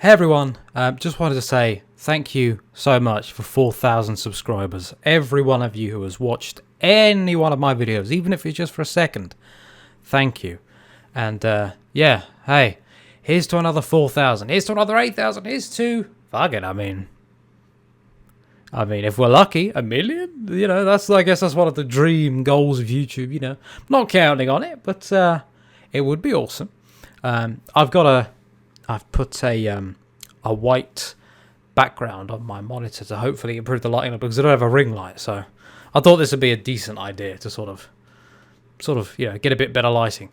Hey everyone, just wanted to say thank you so much for 4,000 subscribers. Every one of you who has watched any one of my videos, even if it's just for a second, thank you. And yeah, hey, here's to another 4,000, here's to another 8,000, here's to, fuck it, I mean, if we're lucky, 1,000,000, you know, I guess that's one of the dream goals of YouTube, you know. Not counting on it, but it would be awesome. I've put a white background on my monitor to hopefully improve the lighting because I don't have a ring light. So I thought this would be a decent idea to sort of, you know, get a bit better lighting.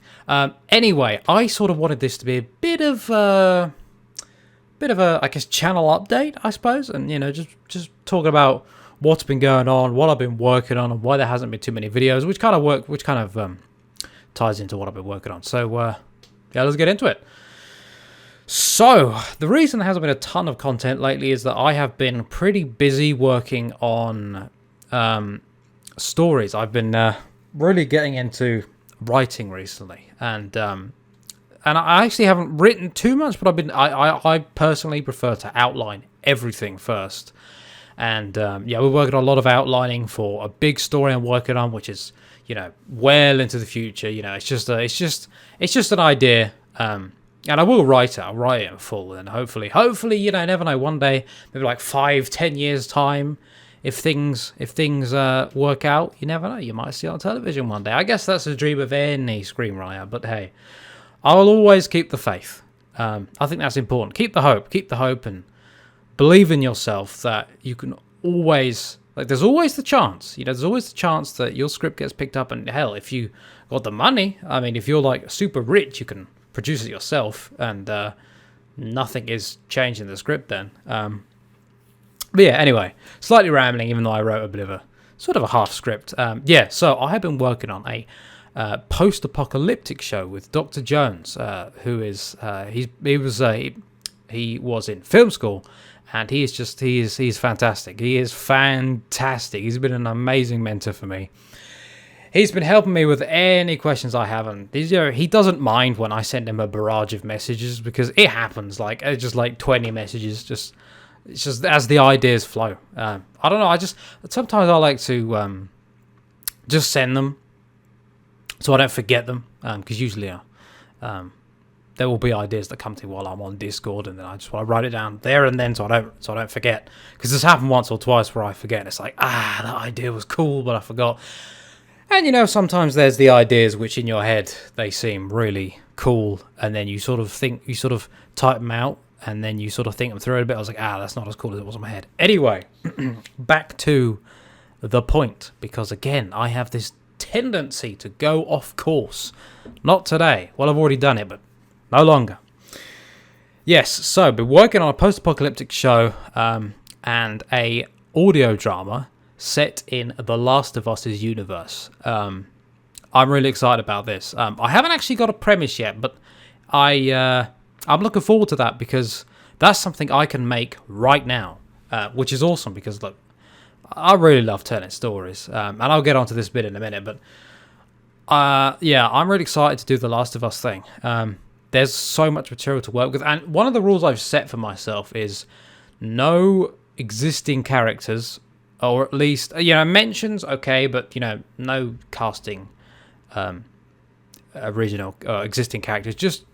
Anyway, I sort of wanted this to be a bit of a, I guess, channel update, I suppose, and you know, just talking about what's been going on, what I've been working on, and why there hasn't been too many videos, which kind of ties into what I've been working on. So yeah, let's get into it. So, the reason there hasn't been a ton of content lately is that I have been pretty busy working on stories. I've been really getting into writing recently, and I actually haven't written too much, but I personally prefer to outline everything first. And yeah, we're working on a lot of outlining for a big story I'm working on, which is, you know, well into the future. You know, it's just an idea. And I will write it. I'll write it in full, and hopefully, you know, I never know. One day, maybe like 5-10 years time, if things work out, you never know. You might see it on television one day. I guess that's the dream of any screenwriter. But hey, I'll always keep the faith. I think that's important. Keep the hope, and believe in yourself that you can always. Like, there's always the chance. You know, there's always the chance that your script gets picked up. And hell, if you got the money, I mean, if you're like super rich, you can produce it yourself, and nothing is changing the script then. But yeah, anyway, slightly rambling, even though I wrote a bit of a sort of a half script. Yeah, so I have been working on a post-apocalyptic show with Dr. Jones, who is he was in film school, and he's fantastic. He is fantastic. He's been an amazing mentor for me. He's been helping me with any questions I have, and he doesn't mind when I send him a barrage of messages, because it happens. Like, it's just like 20 messages, it's just as the ideas flow. I don't know. Sometimes I like to just send them so I don't forget them, because usually there will be ideas that come to me while I'm on Discord, and then I just want to write it down there and then so I don't forget. Because this happened once or twice where I forget. And it's like, that idea was cool, but I forgot. And, you know, sometimes there's the ideas which in your head, they seem really cool. And then you sort of type them out, and then you sort of think them through a bit. I was like, that's not as cool as it was in my head. Anyway, back to the point. Because, again, I have this tendency to go off course. Not today. Well, I've already done it, but no longer. Yes, so been working on a post-apocalyptic show and a audio drama set in The Last of Us's universe. I'm really excited about this. I haven't actually got a premise yet, but I'm looking forward to that, because that's something I can make right now, which is awesome, because look, I really love telling stories, and I'll get onto this bit in a minute, but yeah, I'm really excited to do the Last of Us thing. There's so much material to work with, and one of the rules I've set for myself is no existing characters, or at least, you know, mentions, okay, but, you know, no casting original existing characters. Just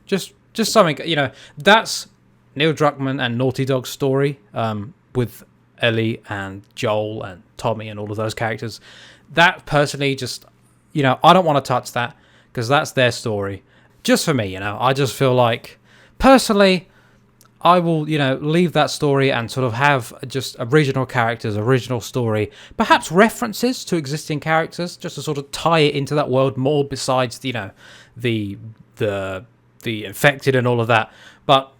something, you know, that's Neil Druckmann and Naughty Dog's story with Ellie and Joel and Tommy and all of those characters. That personally, just, you know, I don't want to touch that, because that's their story. Just for me, you know, I just feel like, personally, I will, you know, leave that story and sort of have just original characters, original story, perhaps references to existing characters, just to sort of tie it into that world more, besides, you know, the infected and all of that. But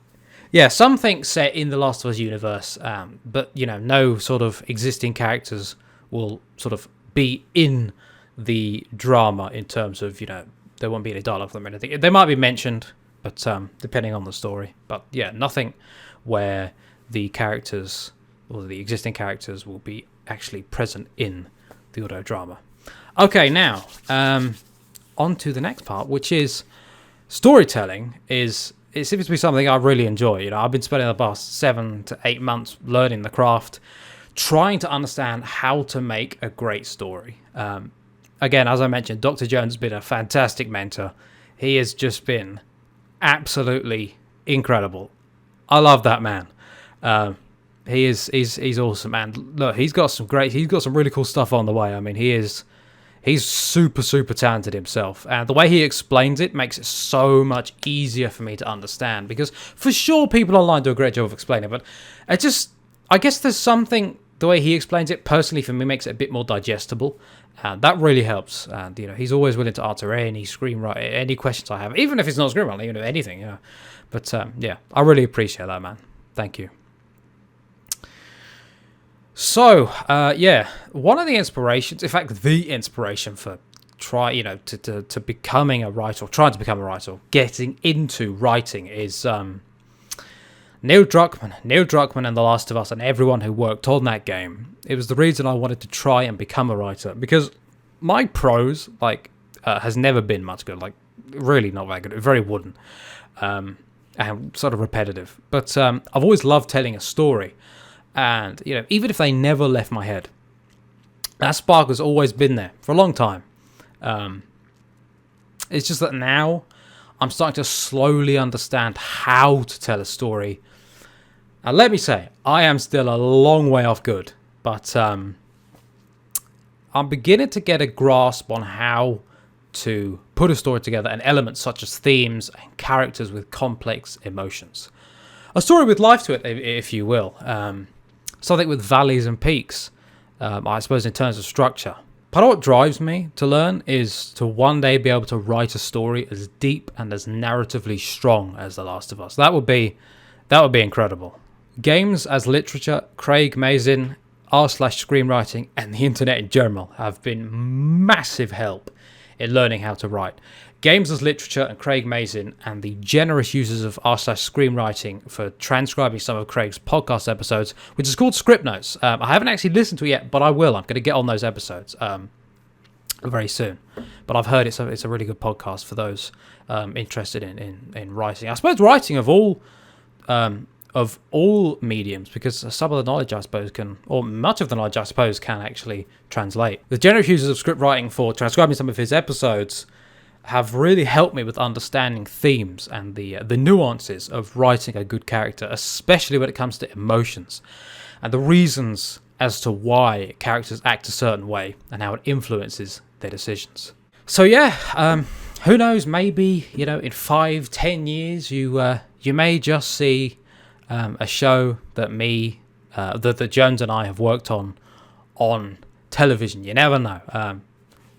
yeah, something set in the Last of Us universe, but, you know, no sort of existing characters will sort of be in the drama in terms of, you know, there won't be any dialogue for them or anything. They might be mentioned, but depending on the story. But yeah, nothing where the characters or the existing characters will be actually present in the audio drama. Okay, now on to the next part, which is storytelling is it seems to be something I really enjoy. You know, I've been spending the past 7 to 8 months learning the craft, trying to understand how to make a great story. Again, as I mentioned, Dr. Jones has been a fantastic mentor. He has just been absolutely incredible. I love that man. He's awesome, and look, he's got some really cool stuff on the way. I mean, he's super, super talented himself, and the way he explains it makes it so much easier for me to understand, because for sure people online do a great job of explaining it, but I guess there's something, the way he explains it personally for me makes it a bit more digestible, and that really helps. And you know, he's always willing to answer any questions I have, even if it's not screenwriting, even if anything, you know. But yeah, I really appreciate that, man. Thank you. So, yeah, one of the inspirations, in fact, the inspiration for to becoming a writer, or trying to become a writer, or getting into writing is Neil Druckmann and The Last of Us, and everyone who worked on that game. It was the reason I wanted to try and become a writer, because my prose, has never been much good, really not very good, very wooden, and sort of repetitive. But I've always loved telling a story. And, you know, even if they never left my head, that spark has always been there for a long time. It's just that now I'm starting to slowly understand how to tell a story. And let me say, I am still a long way off good. But I'm beginning to get a grasp on how to put a story together, and elements such as themes and characters with complex emotions. A story with life to it, if you will. Something with valleys and peaks, I suppose, in terms of structure. Part of what drives me to learn is to one day be able to write a story as deep and as narratively strong as The Last of Us. That would be incredible. Games as literature, Craig Mazin, r/screenwriting, and the internet in general have been massive help in learning how to write. Games as literature and Craig Mazin, and the generous users of r/screenwriting for transcribing some of Craig's podcast episodes, which is called Script Notes. I haven't actually listened to it yet, but I will. I'm going to get on those episodes very soon. But I've heard it's a really good podcast for those interested in writing. I suppose writing of all mediums, because some of the knowledge, I suppose, much of the knowledge, I suppose, can actually translate. The generous users of script writing for transcribing some of his episodes have really helped me with understanding themes and the nuances of writing a good character, especially when it comes to emotions and the reasons as to why characters act a certain way and how it influences their decisions. So yeah, who knows, maybe, you know, in 5-10 years you may just see a show that that Jones and I have worked on television. You never know.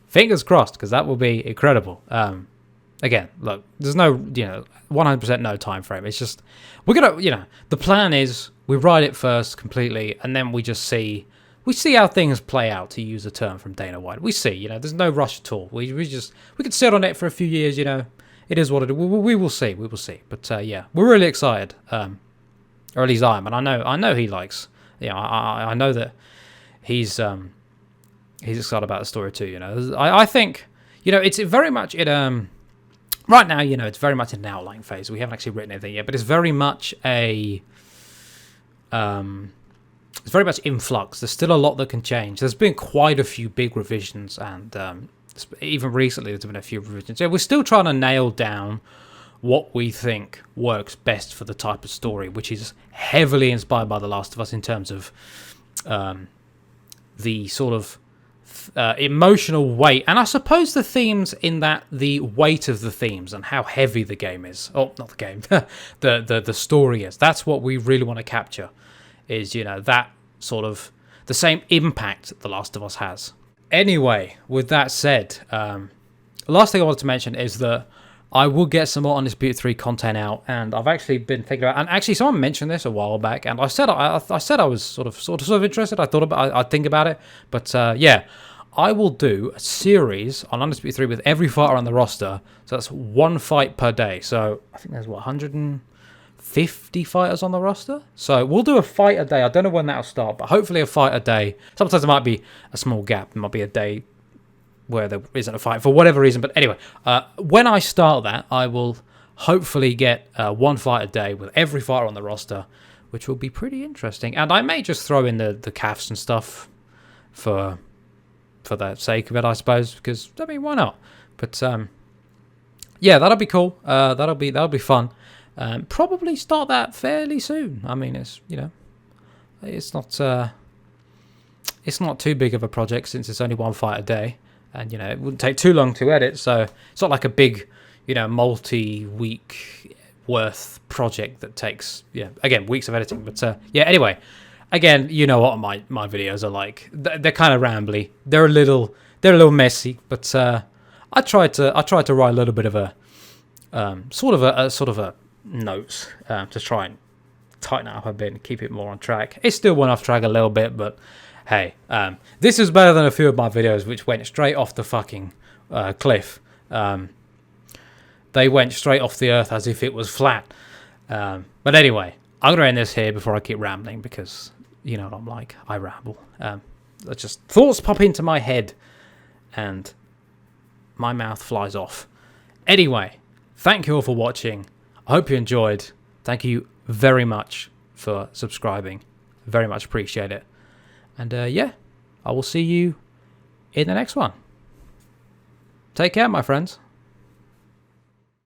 Fingers crossed, because that will be incredible. Again, look, there's no, 100% no time frame. It's just, we're going to, the plan is we write it first completely, and then we see how things play out, to use a term from Dana White. We see, there's no rush at all. We could sit on it for a few years, it is what it is. We will see. But yeah, we're really excited. Or at least I am, and I know he likes, I know that he's excited about the story too. I think, it's very much right now, it's very much in an outline phase. We haven't actually written anything yet, but it's very much it's very much in flux. There's still a lot that can change. There's been quite a few big revisions, and even recently there's been a few revisions. Yeah, we're still trying to nail down what we think works best for the type of story, which is heavily inspired by The Last of Us in terms of the sort of emotional weight, and I suppose the themes, in that the weight of the themes and how heavy the game is. Oh, not the game, the story is. That's what we really want to capture, is that sort of the same impact The Last of Us has. Anyway, with that said, the last thing I wanted to mention is that I will get some more Undisputed 3 content out, and I've actually been thinking about, and actually someone mentioned this a while back, and I said I was sort of interested. I'd think about it, but yeah, I will do a series on Undisputed 3 with every fighter on the roster. So that's one fight per day. So I think there's 150 fighters on the roster. So we'll do a fight a day. I don't know when that'll start, but hopefully a fight a day. Sometimes there might be a small gap. There might be a day where there isn't a fight for whatever reason. But anyway, when I start that, I will hopefully get one fight a day with every fighter on the roster, which will be pretty interesting. And I may just throw in the CAFs and stuff for the sake of it, I suppose, because I mean, why not? But yeah, that'll be cool. That'll be fun. Probably start that fairly soon. I mean, it's it's not too big of a project since it's only one fight a day, and it wouldn't take too long to edit. So it's not like a big multi-week worth project that takes again weeks of editing. But yeah, anyway, again, you know what my videos are like. They're kind of rambly. They're a little messy, but I tried to write a little bit of a sort of a notes to try and tighten it up a bit and keep it more on track. It still went off track a little bit, but hey, this is better than a few of my videos which went straight off the fucking cliff. They went straight off the earth as if it was flat. But anyway, I'm going to end this here before I keep rambling, because you know what I'm like. I ramble. Just thoughts pop into my head and my mouth flies off. Anyway, thank you all for watching. I hope you enjoyed. Thank you very much for subscribing. Very much appreciate it. And yeah, I will see you in the next one. Take care, my friends.